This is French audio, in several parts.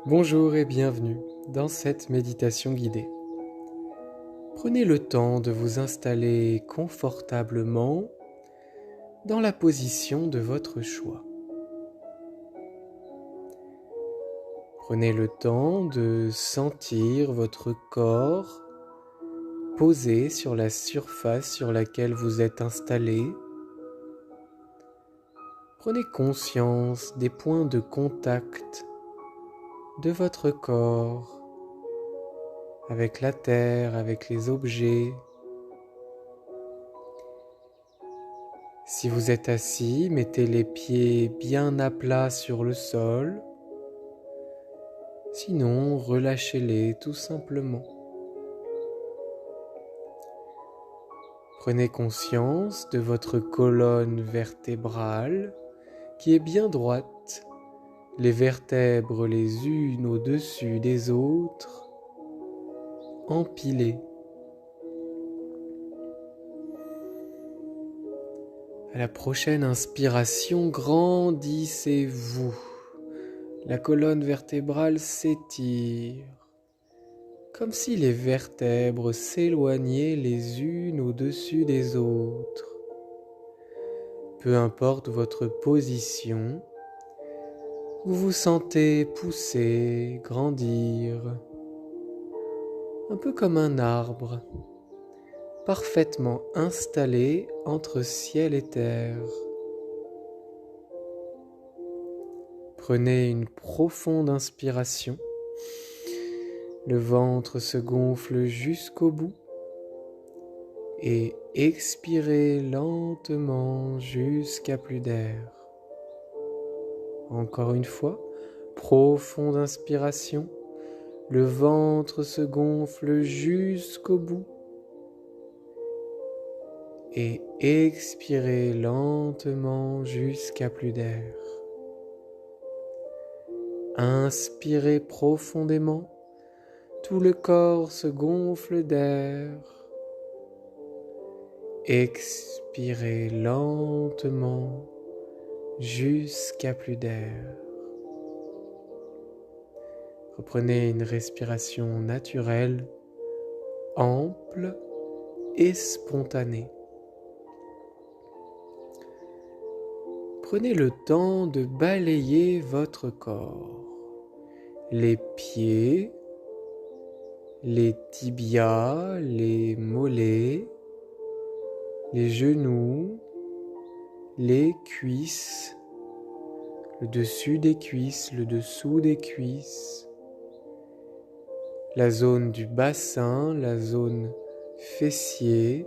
Bonjour et bienvenue dans cette méditation guidée. Prenez le temps de vous installer confortablement dans la position de votre choix. Prenez le temps de sentir votre corps posé sur la surface sur laquelle vous êtes installé. Prenez conscience des points de contact de votre corps avec la terre, avec les objets. Si vous êtes assis, mettez les pieds bien à plat sur le sol. Sinon, relâchez-les tout simplement. Prenez conscience de votre colonne vertébrale qui est bien droite, les vertèbres les unes au-dessus des autres, empilées. À la prochaine inspiration, grandissez-vous. La colonne vertébrale s'étire, comme si les vertèbres s'éloignaient les unes au-dessus des autres. Peu importe votre position, vous vous sentez pousser, grandir, un peu comme un arbre, parfaitement installé entre ciel et terre. Prenez une profonde inspiration. Le ventre se gonfle jusqu'au bout et expirez lentement jusqu'à plus d'air. Encore une fois, profonde inspiration. Le ventre se gonfle jusqu'au bout et expirez lentement jusqu'à plus d'air. Inspirez profondément. Tout le corps se gonfle d'air. Expirez lentement jusqu'à plus d'air. Reprenez une respiration naturelle, ample et spontanée. Prenez le temps de balayer votre corps, les pieds, les tibias, les mollets, les genoux, les cuisses, le dessus des cuisses, le dessous des cuisses, la zone du bassin, la zone fessier,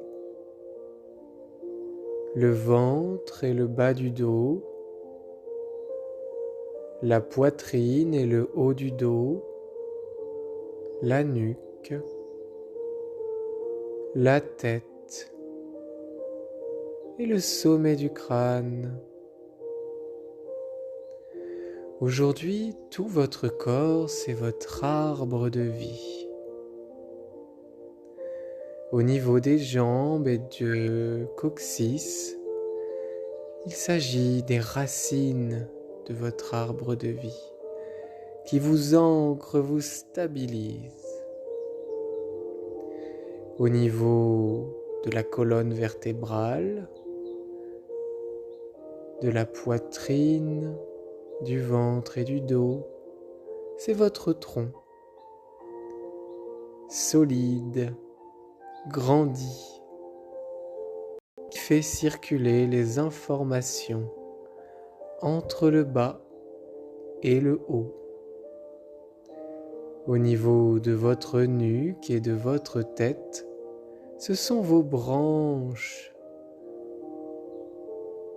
le ventre et le bas du dos, la poitrine et le haut du dos, la nuque, la tête et le sommet du crâne. Aujourd'hui, tout votre corps, c'est votre arbre de vie. Au niveau des jambes et du coccyx, il s'agit des racines de votre arbre de vie qui vous ancrent, vous stabilisent. Au niveau de la colonne vertébrale, de la poitrine, du ventre et du dos, c'est votre tronc, solide, grandi, qui fait circuler les informations entre le bas et le haut. Au niveau de votre nuque et de votre tête, ce sont vos branches.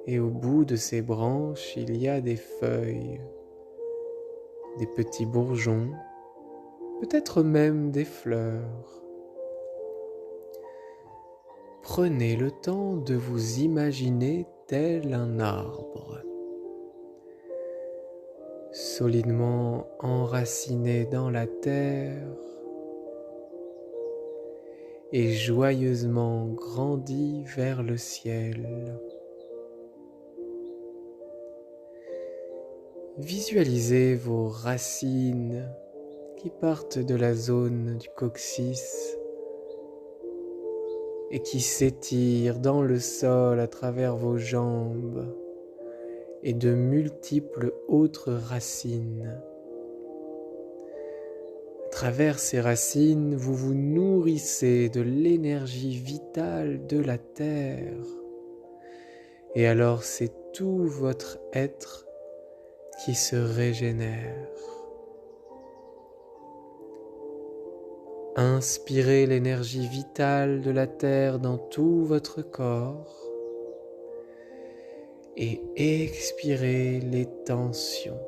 Et au bout de ces branches, il y a des feuilles, des petits bourgeons, peut-être même des fleurs. Prenez le temps de vous imaginer tel un arbre, solidement enraciné dans la terre et joyeusement grandi vers le ciel. Visualisez vos racines qui partent de la zone du coccyx et qui s'étirent dans le sol à travers vos jambes et de multiples autres racines. À travers ces racines, vous vous nourrissez de l'énergie vitale de la terre. Et alors c'est tout votre être qui se régénère. Inspirez l'énergie vitale de la terre dans tout votre corps et expirez les tensions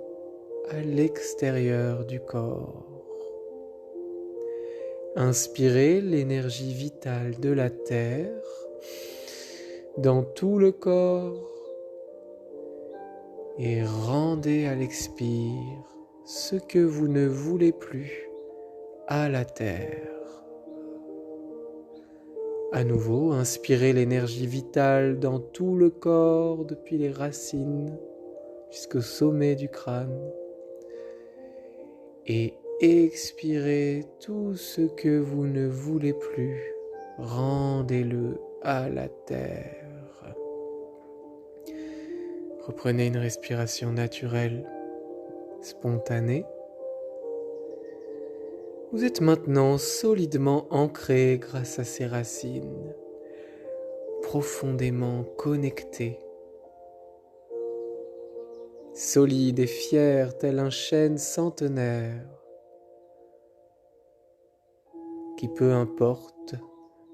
à l'extérieur du corps. Inspirez l'énergie vitale de la terre dans tout le corps et rendez à l'expire ce que vous ne voulez plus à la terre. À nouveau, inspirez l'énergie vitale dans tout le corps depuis les racines jusqu'au sommet du crâne et expirez tout ce que vous ne voulez plus, rendez-le à la terre. Reprenez une respiration naturelle, spontanée. Vous êtes maintenant solidement ancré grâce à ces racines, profondément connecté, solide et fier tel un chêne centenaire, qui peu importe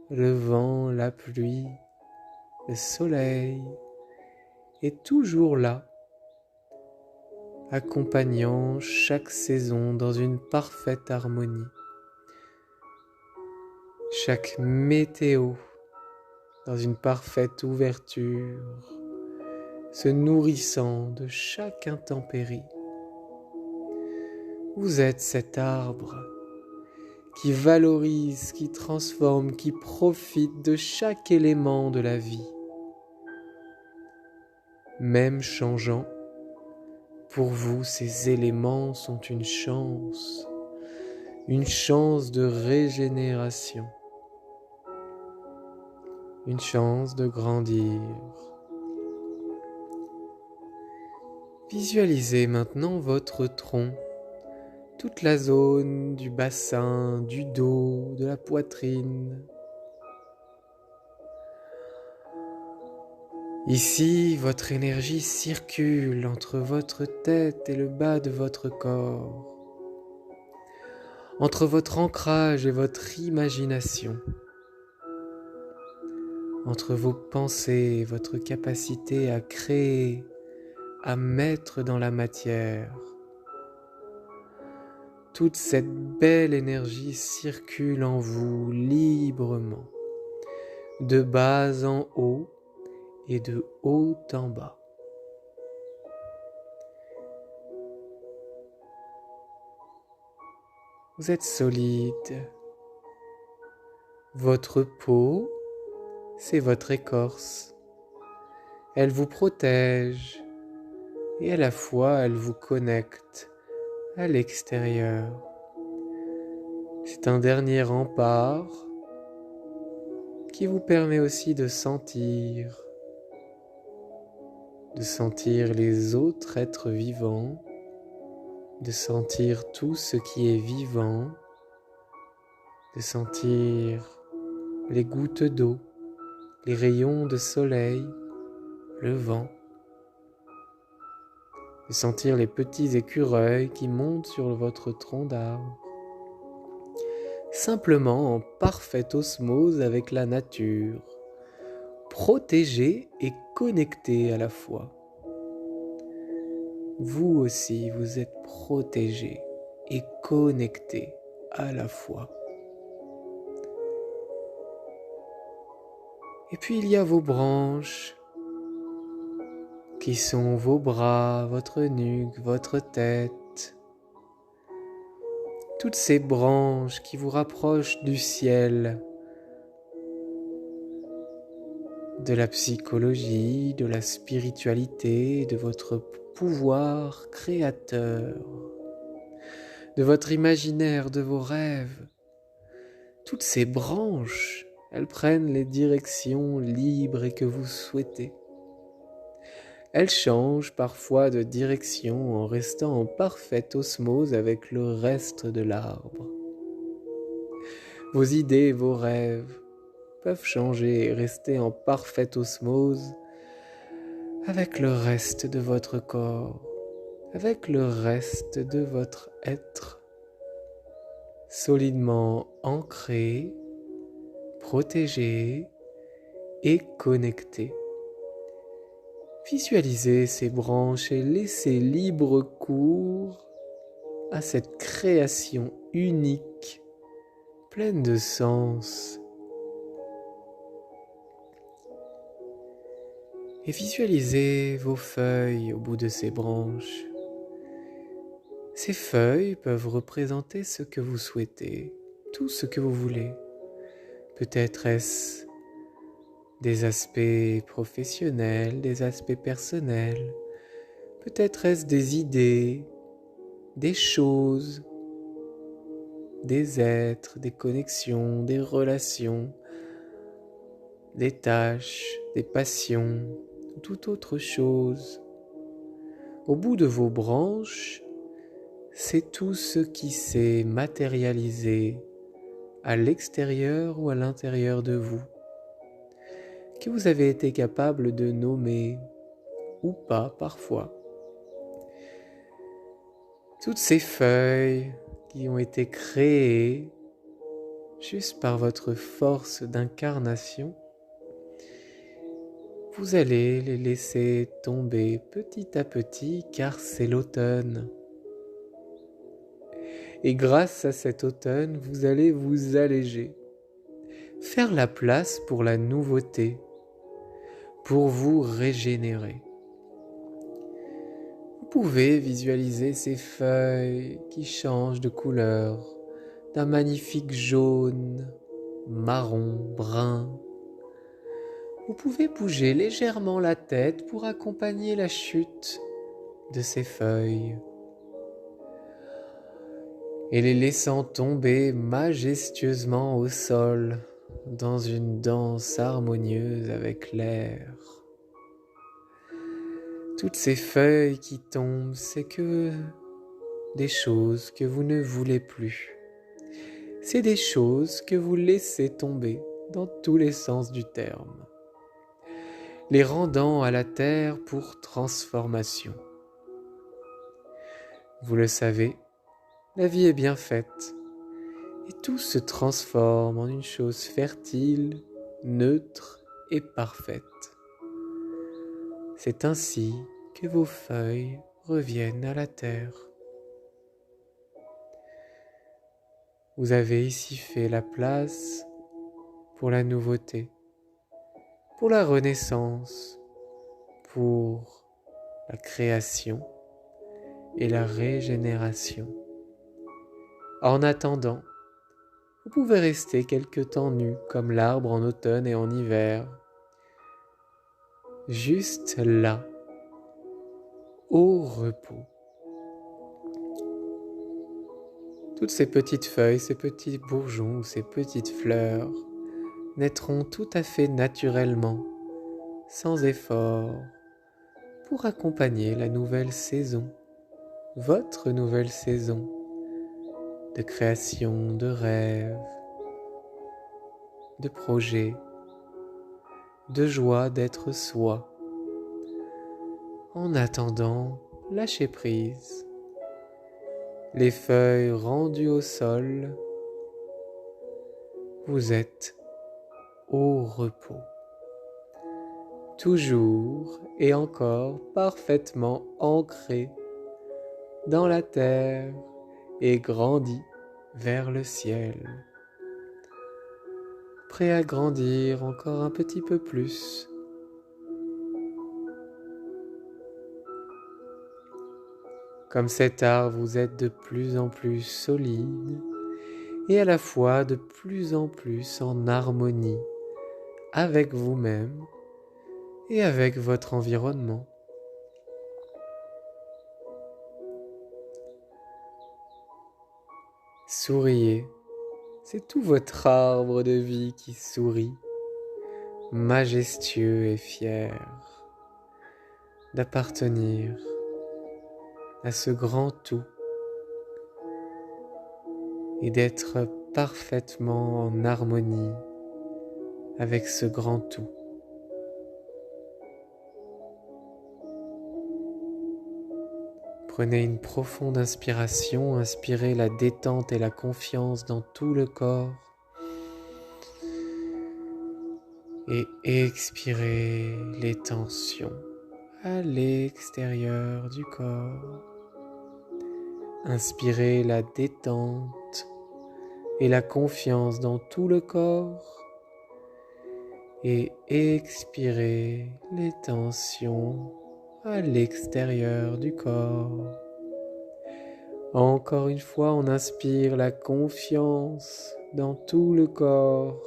le vent, la pluie, le soleil, est toujours là, accompagnant chaque saison dans une parfaite harmonie. Chaque météo dans une parfaite ouverture, se nourrissant de chaque intempérie. Vous êtes cet arbre qui valorise, qui transforme, qui profite de chaque élément de la vie. Même changeant, pour vous, ces éléments sont une chance de régénération, une chance de grandir. Visualisez maintenant votre tronc, toute la zone du bassin, du dos, de la poitrine. Ici, votre énergie circule entre votre tête et le bas de votre corps, entre votre ancrage et votre imagination, entre vos pensées et votre capacité à créer, à mettre dans la matière. Toute cette belle énergie circule en vous librement, de bas en haut et de haut en bas. Vous êtes solide. Votre peau, c'est votre écorce. Elle vous protège et à la fois elle vous connecte à l'extérieur. C'est un dernier rempart qui vous permet aussi de sentir les autres êtres vivants, de sentir tout ce qui est vivant, de sentir les gouttes d'eau, les rayons de soleil, le vent, de sentir les petits écureuils qui montent sur votre tronc d'arbre, simplement en parfaite osmose avec la nature, protégé et connecté à la fois. Vous aussi, vous êtes protégé et connecté à la fois. Et puis il y a vos branches, qui sont vos bras, votre nuque, votre tête. Toutes ces branches qui vous rapprochent du ciel, de la psychologie, de la spiritualité, de votre pouvoir créateur, de votre imaginaire, de vos rêves. Toutes ces branches, elles prennent les directions libres et que vous souhaitez. Elles changent parfois de direction en restant en parfaite osmose avec le reste de l'arbre. Vos idées, vos rêves peuvent changer et rester en parfaite osmose avec le reste de votre corps, avec le reste de votre être, solidement ancré, protégé et connecté. Visualisez ces branches et laissez libre cours à cette création unique, pleine de sens. Et visualisez vos feuilles au bout de ces branches. Ces feuilles peuvent représenter ce que vous souhaitez, tout ce que vous voulez. Peut-être est-ce des aspects professionnels, des aspects personnels. Peut-être est-ce des idées, des choses, des êtres, des connexions, des relations, des tâches, des passions, ou toute autre chose. Au bout de vos branches, c'est tout ce qui s'est matérialisé à l'extérieur ou à l'intérieur de vous, que vous avez été capable de nommer ou pas parfois. Toutes ces feuilles qui ont été créées juste par votre force d'incarnation, vous allez les laisser tomber petit à petit car c'est l'automne. Et grâce à cet automne, vous allez vous alléger, faire la place pour la nouveauté, pour vous régénérer. Vous pouvez visualiser ces feuilles qui changent de couleur, d'un magnifique jaune, marron, brun. Vous pouvez bouger légèrement la tête pour accompagner la chute de ces feuilles et les laissant tomber majestueusement au sol dans une danse harmonieuse avec l'air. Toutes ces feuilles qui tombent, c'est que des choses que vous ne voulez plus. C'est des choses que vous laissez tomber dans tous les sens du terme, les rendant à la terre pour transformation. Vous le savez, la vie est bien faite et tout se transforme en une chose fertile, neutre et parfaite. C'est ainsi que vos feuilles reviennent à la terre. Vous avez ici fait la place pour la nouveauté, pour la renaissance, pour la création et la régénération. En attendant, vous pouvez rester quelque temps nu comme l'arbre en automne et en hiver, juste là, au repos. Toutes ces petites feuilles, ces petits bourgeons ou ces petites fleurs naîtront tout à fait naturellement, sans effort, pour accompagner la nouvelle saison, votre nouvelle saison de création, de rêves, de projets, de joie d'être soi. En attendant, lâchez prise. Les feuilles rendues au sol, vous êtes au repos. Toujours et encore parfaitement ancré dans la terre et grandi vers le ciel. Prêt à grandir encore un petit peu plus. Comme cet arbre, vous êtes de plus en plus solide et à la fois de plus en plus en harmonie avec vous-même et avec votre environnement. Souriez, c'est tout votre arbre de vie qui sourit, majestueux et fier d'appartenir à ce grand tout et d'être parfaitement en harmonie avec ce grand tout. Prenez une profonde inspiration, inspirez la détente et la confiance dans tout le corps et expirez les tensions à l'extérieur du corps. Inspirez la détente et la confiance dans tout le corps et expirez les tensions à l'extérieur du corps. Encore une fois, on inspire la confiance dans tout le corps,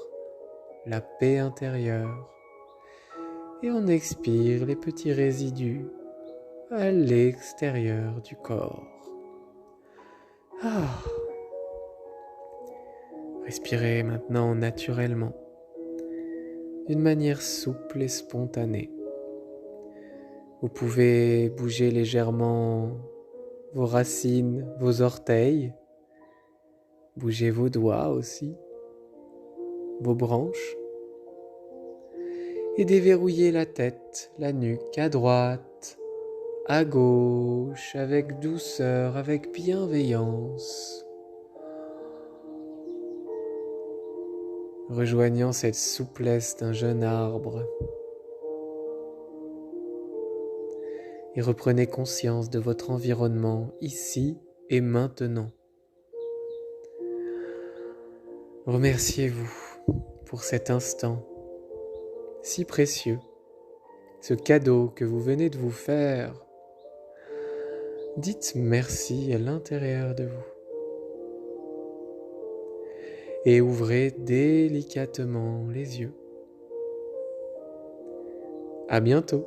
la paix intérieure, et on expire les petits résidus à l'extérieur du corps. Respirez maintenant naturellement, d'une manière souple et spontanée. Vous pouvez bouger légèrement vos racines, vos orteils, bouger vos doigts aussi, vos branches, et déverrouiller la tête, la nuque à droite, à gauche, avec douceur, avec bienveillance. Rejoignant cette souplesse d'un jeune arbre. Et reprenez conscience de votre environnement ici et maintenant. Remerciez-vous pour cet instant si précieux, ce cadeau que vous venez de vous faire. Dites merci à l'intérieur de vous. Et ouvrez délicatement les yeux. À bientôt.